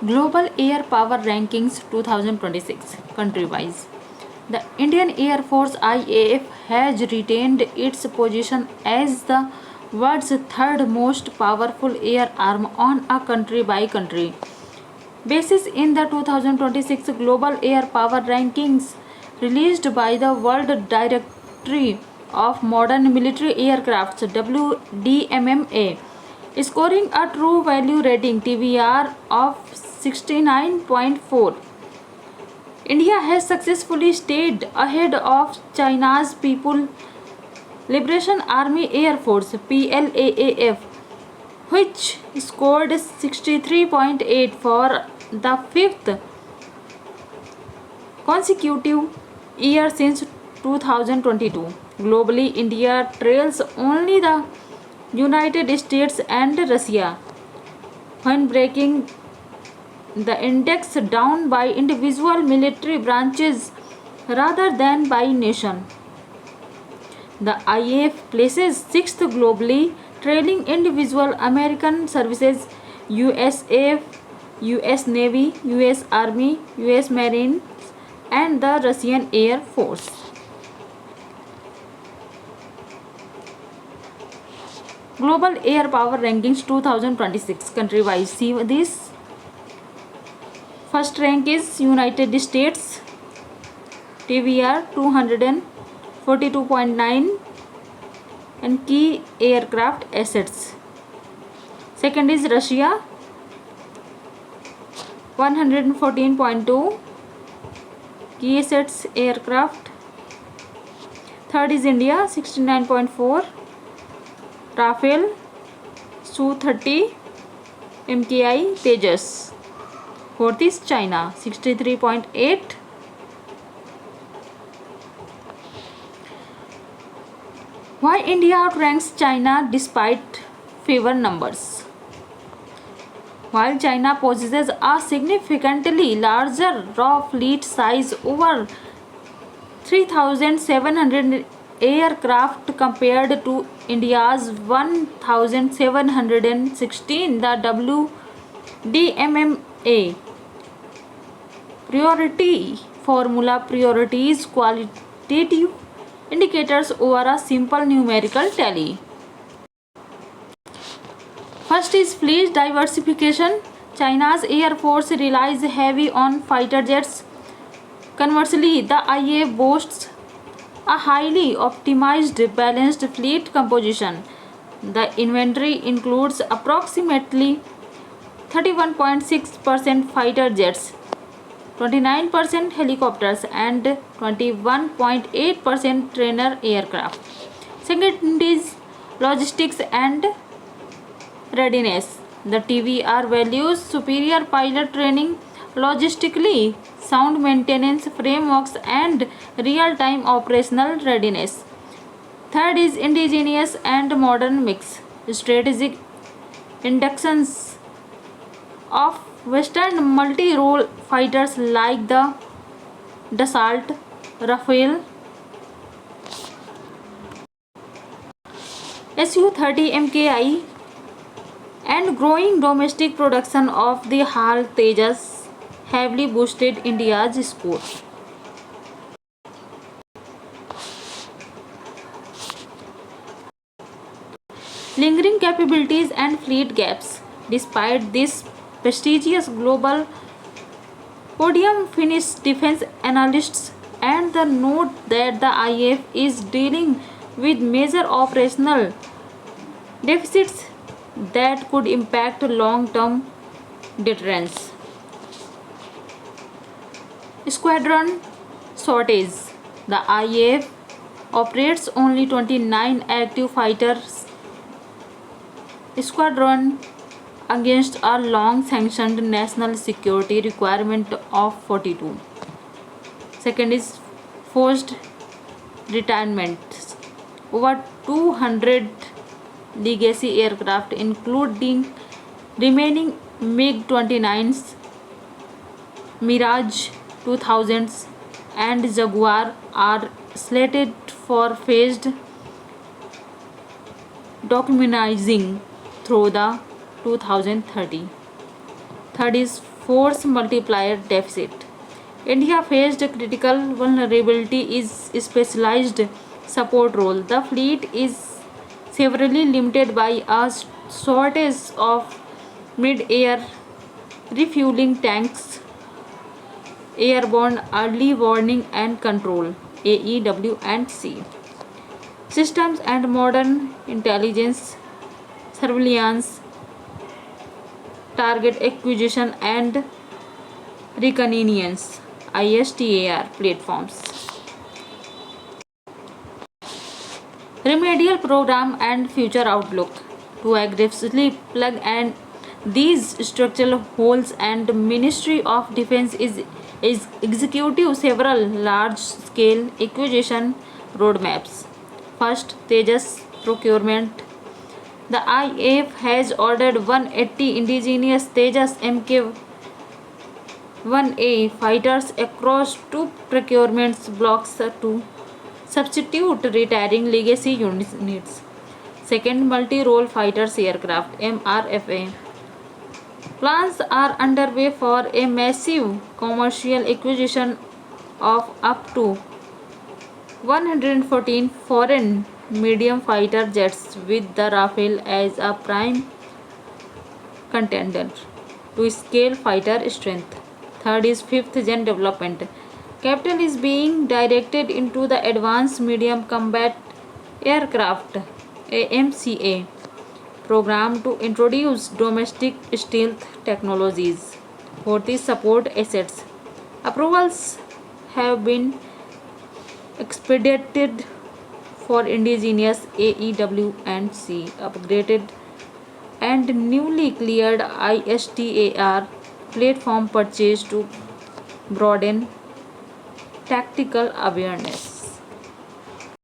Global Air Power Rankings 2026 country wise. The Indian Air Force IAF has retained its position as the world's third most powerful air arm on a country by country basis in the 2026 Global Air Power Rankings released by the World Directory of Modern Military Aircrafts WDMMA, scoring a true value rating TVR of 69.4. India has successfully stayed ahead of China's People Liberation Army Air Force PLAAF, which scored 63.8 for the fifth consecutive year since 2022. Globally, India trails only the United States and Russia when breaking the index down by individual military branches rather than by nation. The IAF places sixth globally, trailing individual American services, USAF, US Navy, US Army, US Marines, and the Russian Air Force. Global Air Power Rankings 2026 country wise. See this. First rank is United States, TVR 242.9 and key aircraft assets. Second is Russia 114.2 key assets aircraft. Third is India 69.4 Rafale Su-30 MKI Tejas. Fourth is China 63.8. Why India outranks China despite fewer numbers? While China possesses a significantly larger raw fleet size, over 3,700 aircraft compared to India's 1,716, the WDMMA priority formula priorities qualitative indicators over a simple numerical tally. First is fleet diversification. China's Air Force relies heavy on fighter jets. Conversely, the IA boasts a highly optimized balanced fleet composition. The inventory includes approximately 31.6% fighter jets, 29% helicopters, and 21.8% trainer aircraft. Second is logistics and readiness. The TVR values superior pilot training, logistically sound maintenance frameworks, and real time operational readiness. Third is indigenous and modern mix. Strategic inductions of Western multi role fighters like the Dassault, Rafale, Su-30 MKI, and growing domestic production of the HAL Tejas heavily boosted India's score. Lingering capabilities and fleet gaps. Despite this prestigious global podium finish, defense analysts and the note that the IF is dealing with major operational deficits that could impact long-term deterrence. Squadron shortage. The IAF operates only 29 active fighters squadron against a long-sanctioned national security requirement of 42. Second is forced retirements. Over 200 legacy aircraft, including remaining MiG-29s, Mirage 2000s, and Jaguar, are slated for phased decommissioning through the 2030. Third is force multiplier deficit. India faced a critical vulnerability is specialized support role. The fleet is severely limited by a shortage of mid-air refueling tanks, airborne early warning and control (AEW and C) systems, and modern intelligence, surveillance, target acquisition, and reconnaissance (ISTAR) platforms. Remedial program and future outlook. To aggressively plug and these structural holes, and Ministry of Defense is executing several large-scale acquisition roadmaps. First, Tejas procurement. The IAF has ordered 180 indigenous Tejas Mk-1A fighters across two procurement blocks to substitute retiring legacy units. Second, multi-role fighters aircraft (MRFA). Plans are underway for a massive commercial acquisition of up to 114 foreign medium fighter jets, with the Rafale as a prime contender to scale fighter strength. Third is fifth gen development. Capital is being directed into the Advanced Medium Combat Aircraft AMCA program to introduce domestic stealth technologies. Fourth is support assets. Approvals have been expedited for indigenous AEW and C upgraded and newly cleared ISTAR platform purchase to broaden tactical awareness.